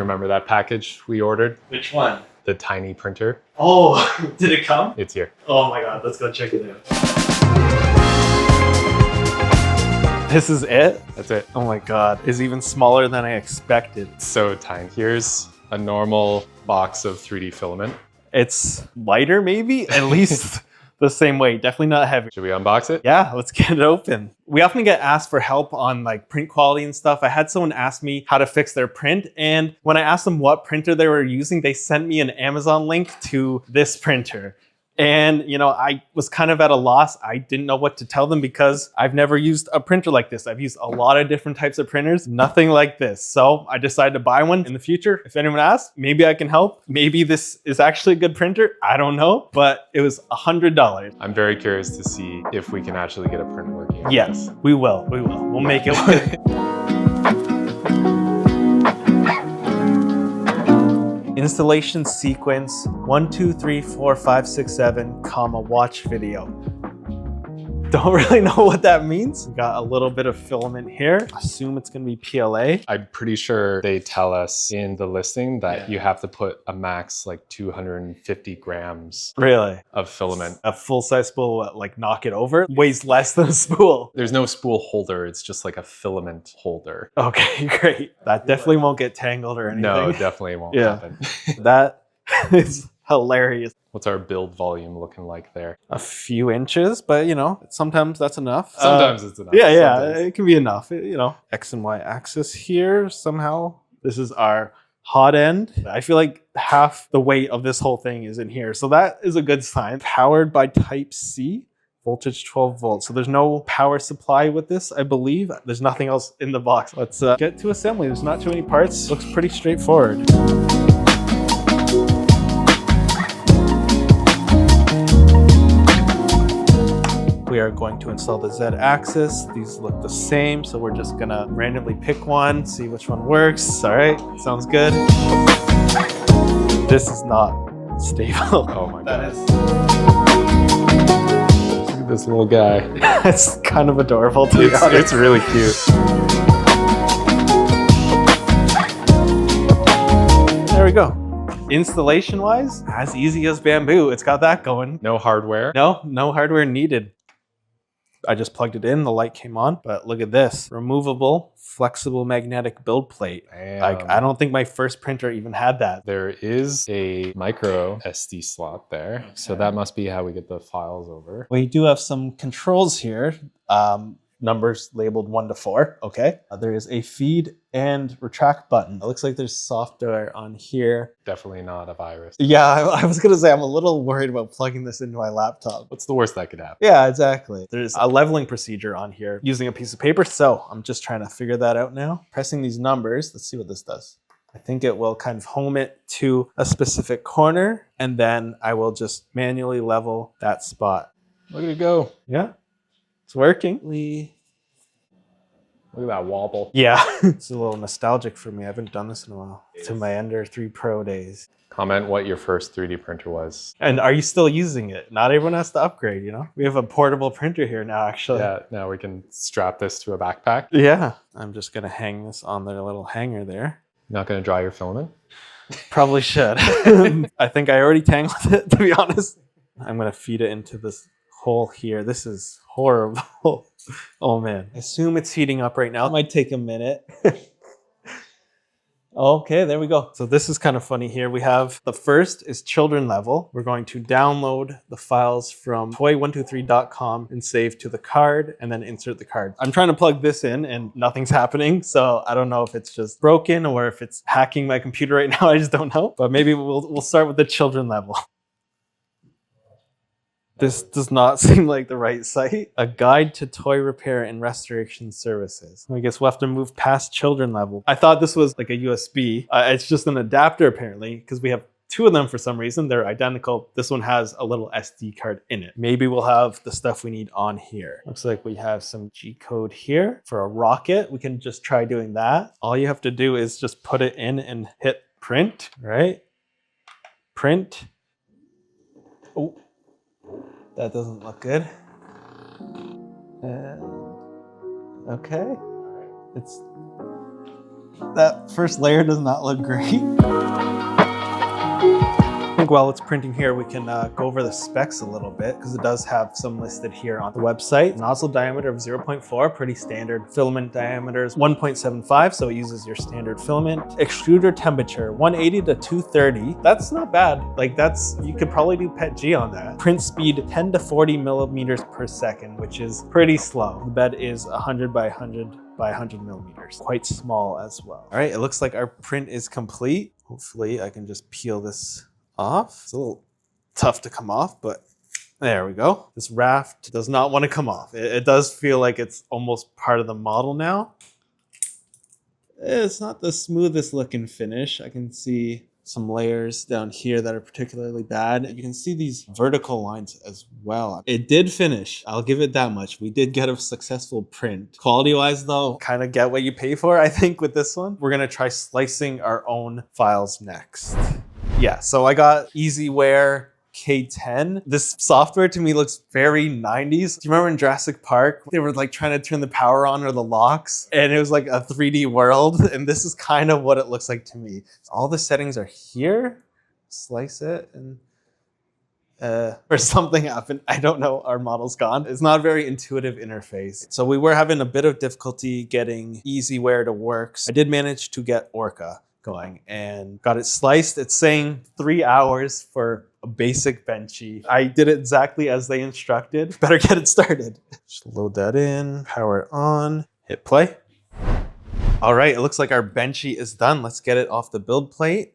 remember that package we ordered? Which one? The tiny printer. Oh, did it come? It's here. Oh my god, let's go check it out. This is it? That's it. Oh my god, it's even smaller than I expected. It's so tiny. Here's a normal box of 3D filament. It's lighter maybe? At least the same weight, definitely not heavy. Should we unbox it? Yeah, let's get it open. We often get asked for help on like print quality and stuff. I had someone ask me how to fix their print, and when I asked them what printer they were using, they sent me an Amazon link to this printer. And, you know, I was kind of at a loss. I didn't know what to tell them because I've never used a printer like this. I've used a lot of different types of printers, nothing like this. So I decided to buy one in the future. If anyone asks, maybe I can help. Maybe this is actually a good printer. I don't know, but it was $100. I'm very curious to see if we can actually get a print working. Yes, we will. We'll make it work. Installation sequence 1, 2, 3, 4, 5, 6, 7, comma, watch video. Don't really know what that means. We got a little bit of filament here. Assume it's gonna be PLA. I'm pretty sure they tell us in the listing that you have to put a max like 250 grams Really? of filament. A full-size spool will, like knock it over? Weighs less than a spool. There's no spool holder. It's just like a filament holder. Okay, great. That definitely won't get tangled or anything. No, it definitely won't happen. That is hilarious. What's our build volume looking like there? A few inches, but you know, sometimes that's enough. Sometimes it's enough. Yeah, Sometimes. it can be enough. You know, X and Y axis here somehow. This is our hot end. I feel like half the weight of this whole thing is in here. So that is a good sign. Powered by Type C, voltage 12 volts. So there's no power supply with this, I believe. There's nothing else in the box. Let's get to assembly. There's not too many parts. Looks pretty straightforward. We are going to install the Z axis. These look the same, so we're just gonna randomly pick one, see which one works. All right, sounds good. This is not stable. Oh my god. Look at this little guy. It's kind of adorable to be honest. It's really cute. There we go. Installation wise, as easy as bamboo. It's got that going. No hardware. No hardware needed. I just plugged it in, the light came on, but look at this. Removable, flexible magnetic build plate. Like, I don't think my first printer even had that. There is a micro SD slot there. Okay. So that must be how we get the files over. We do have some controls here. Numbers labeled 1 to 4, okay. There is a feed and retract button. It looks like there's software on here. Definitely not a virus. Yeah, I was gonna say I'm a little worried about plugging this into my laptop. What's the worst that could happen? Yeah, exactly. There's a leveling procedure on here using a piece of paper. So I'm just trying to figure that out now. Pressing these numbers, let's see what this does. I think it will kind of home it to a specific corner, and then I will just manually level that spot. Look at it go. Yeah. It's working. Look at that wobble. Yeah, it's a little nostalgic for me. I haven't done this in a while. To my Ender 3 Pro days. Comment what your first 3D printer was. And are you still using it? Not everyone has to upgrade, you know? We have a portable printer here now, actually. Yeah, now we can strap this to a backpack. Yeah. I'm just gonna hang this on their little hanger there. Not gonna dry your filament? Probably should. I think I already tangled it, to be honest. I'm gonna feed it into this hole here. This is horrible. Oh man. I assume it's heating up right now. It might take a minute. Okay, there we go. So this is kind of funny here. We have the first is children level. We're going to download the files from toy123.com and save to the card and then insert the card. I'm trying to plug this in and nothing's happening. So I don't know if it's just broken or if it's hacking my computer right now. I just don't know. But maybe we'll start with the children level. This does not seem like the right site. A guide to toy repair and restoration services. I guess we'll have to move past children level. I thought this was like a USB. It's just an adapter apparently, because we have 2 of them for some reason. They're identical. This one has a little SD card in it. Maybe we'll have the stuff we need on here. Looks like we have some G code here for a rocket. We can just try doing that. All you have to do is just put it in and hit print, right? Print. Oh. That doesn't look good. Okay. It's That first layer does not look great. I think while it's printing here, we can go over the specs a little bit because it does have some listed here on the website. Nozzle diameter of 0.4, pretty standard. Filament diameter is 1.75, so it uses your standard filament. Extruder temperature, 180 to 230. That's not bad. Like you could probably do PETG on that. Print speed, 10 to 40 millimeters per second, which is pretty slow. The bed is 100 by 100 by 100 millimeters. Quite small as well. All right, it looks like our print is complete. Hopefully I can just peel this off. It's a little tough to come off, but there we go. This raft does not want to come off. It does feel like it's almost part of the model now. It's not the smoothest looking finish. I can see some layers down here that are particularly bad. You can see these vertical lines as well. It did finish. I'll give it that much. We did get a successful print. Quality-wise though, kind of get what you pay for, I think, with this one. We're gonna try slicing our own files next. Yeah, so I got EasyWare K10. This software to me looks very 90s. Do you remember in Jurassic Park, they were like trying to turn the power on or the locks and it was like a 3D world. And this is kind of what it looks like to me. All the settings are here. Slice it and or something happened. I don't know, our model's gone. It's not a very intuitive interface. So we were having a bit of difficulty getting EasyWare to work. I did manage to get Orca going and got it sliced. It's saying 3 hours for a basic Benchy. I did it exactly as they instructed. Better get it started. Just load that in, power it on, hit play. All right, it looks like our Benchy is done. Let's get it off the build plate.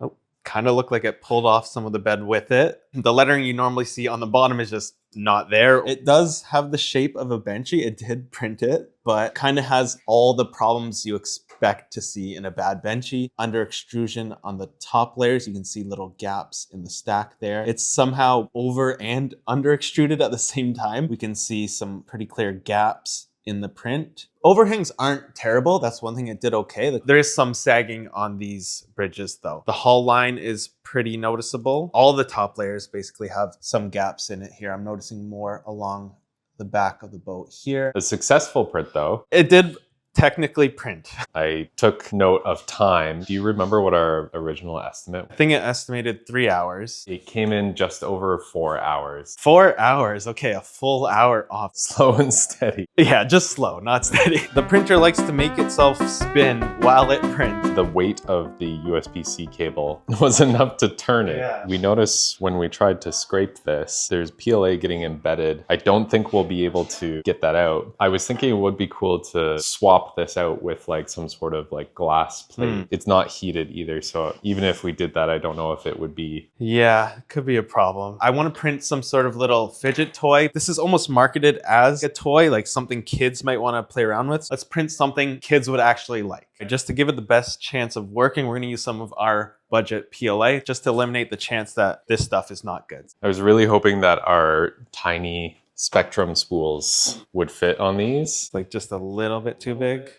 Oh, kind of looked like it pulled off some of the bed with it. The lettering you normally see on the bottom is just not there. It does have the shape of a Benchy. It did print it, but kind of has all the problems you expect to see in a bad Benchy. Under extrusion on the top layers, you can see little gaps in the stack there. It's somehow over and under extruded at the same time. We can see some pretty clear gaps in the print. Overhangs aren't terrible. That's one thing it did okay. There is some sagging on these bridges though. The hull line is pretty noticeable. All the top layers basically have some gaps in it here. I'm noticing more along the back of the boat here. A successful print though. It did technically print. I took note of time. Do you remember what our original estimate? I think it estimated 3 hours. It came in just over 4 hours. 4 hours, okay, a full hour off. Slow and steady. Yeah, just slow, not steady. The printer likes to make itself spin while it prints. The weight of the USB-C cable was enough to turn it. Yeah. We noticed when we tried to scrape this, there's PLA getting embedded. I don't think we'll be able to get that out. I was thinking it would be cool to swap this out with like some sort of like glass plate. It's not heated either, so even if we did that, I don't know if it would be... Yeah, it could be a problem. I want to print some sort of little fidget toy. This is almost marketed as a toy, like something kids might want to play around with. Let's print something kids would actually like. Just to give it the best chance of working, we're going to use some of our budget PLA just to eliminate the chance that this stuff is not good. I was really hoping that our tiny Spectrum spools would fit on these. Like just a little bit too big.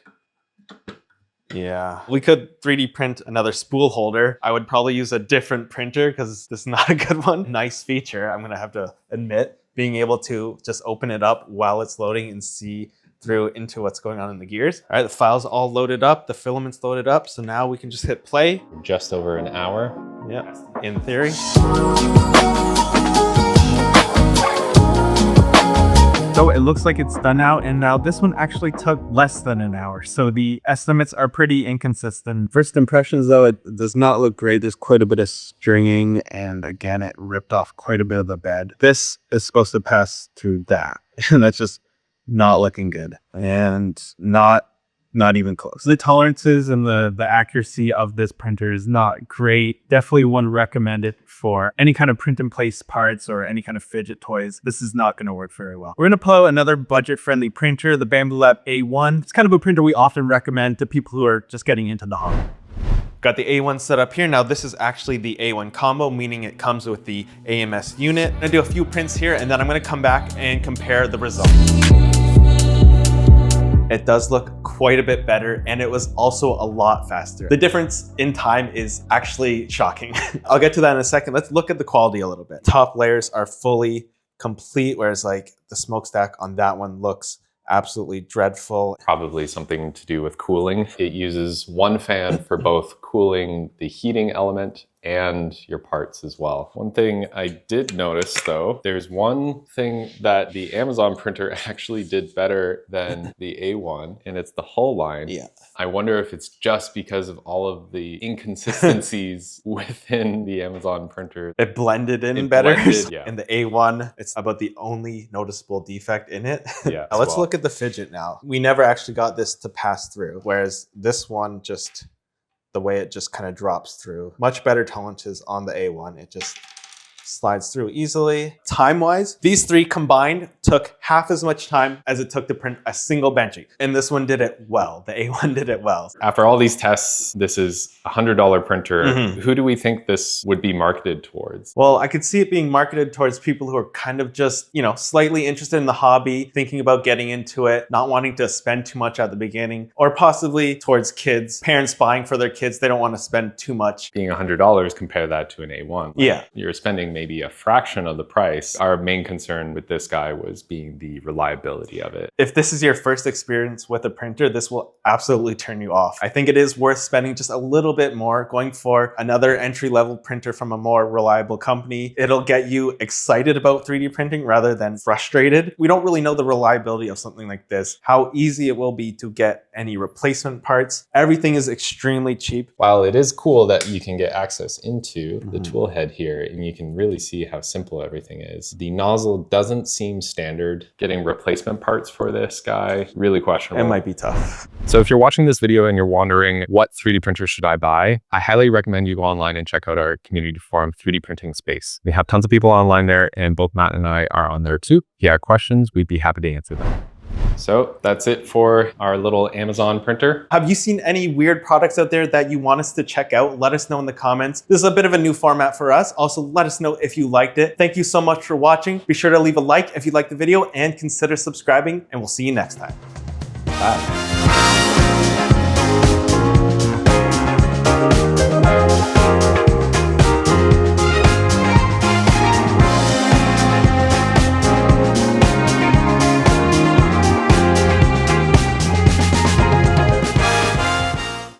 Yeah, we could 3D print another spool holder. I would probably use a different printer because this is not a good one. Nice feature, I'm gonna have to admit, being able to just open it up while it's loading and see through into what's going on in the gears. All right, the file's all loaded up, the filament's loaded up, so now we can just hit play. Just over an hour. Yeah, in theory. So it looks like it's done now, and now this one actually took less than an hour. So the estimates are pretty inconsistent. First impressions though, it does not look great. There's quite a bit of stringing, and again, it ripped off quite a bit of the bed. This is supposed to pass through that, and that's just not looking good, and not even close. The tolerances and the accuracy of this printer is not great. Definitely wouldn't recommend it for any kind of print and place parts or any kind of fidget toys. This is not going to work very well. We're going to pull out another budget friendly printer, the Bamboo Lab A1. It's kind of a printer we often recommend to people who are just getting into the hobby. Got the A1 set up here. Now this is actually the A1 combo, meaning it comes with the AMS unit. I'm gonna do a few prints here and then I'm gonna come back and compare the results. It does look quite a bit better, and it was also a lot faster. The difference in time is actually shocking. I'll get to that in a second. Let's look at the quality a little bit. Top layers are fully complete, whereas like the smokestack on that one looks absolutely dreadful. Probably something to do with cooling. It uses one fan for both cooling the heating element and your parts as well. One thing I did notice though, there's one thing that the Amazon printer actually did better than the A1, and it's the hull line. Yeah. I wonder if it's just because of all of the inconsistencies within the Amazon printer. It blended in It better. blended, yeah. In the A1, it's about the only noticeable defect in it. Yeah, Now let's well. look at the fidget now. We never actually got this to pass through, whereas this one just, the way it just kind of drops through. Much better tolerances on the A1. It just slides through easily. Time-wise, these three combined took half as much time as it took to print a single Benchy. And this one did it well. The A1 did it well. After all these tests, this is a $100 printer. Mhm. Who do we think this would be marketed towards? Well, I could see it being marketed towards people who are kind of just, slightly interested in the hobby, thinking about getting into it, not wanting to spend too much at the beginning, or possibly towards kids, parents buying for their kids. They don't want to spend too much. Being $100, compare that to an A1. Yeah. You're spending maybe a fraction of the price. Our main concern with this guy was being the reliability of it. If this is your first experience with a printer, this will absolutely turn you off. I think it is worth spending just a little bit more, going for another entry-level printer from a more reliable company. It'll get you excited about 3D printing rather than frustrated. We don't really know the reliability of something like this, how easy it will be to get any replacement parts. Everything is extremely cheap. While it is cool that you can get access into the tool head here and you can really see how simple everything is, the nozzle doesn't seem standard. Getting replacement parts for this guy, really questionable. It might be tough. So if you're watching this video and you're wondering what 3D printer should I buy, I highly recommend you go online and check out our community forum, 3D Printing Space. We have tons of people online there, and both Matt and I are on there too. If you have questions, we'd be happy to answer them. So that's it for our little Amazon printer. Have you seen any weird products out there that you want us to check out? Let us know in the comments. This is a bit of a new format for us. Also, let us know if you liked it. Thank you so much for watching. Be sure to leave a like if you liked the video and consider subscribing, and we'll see you next time. Bye.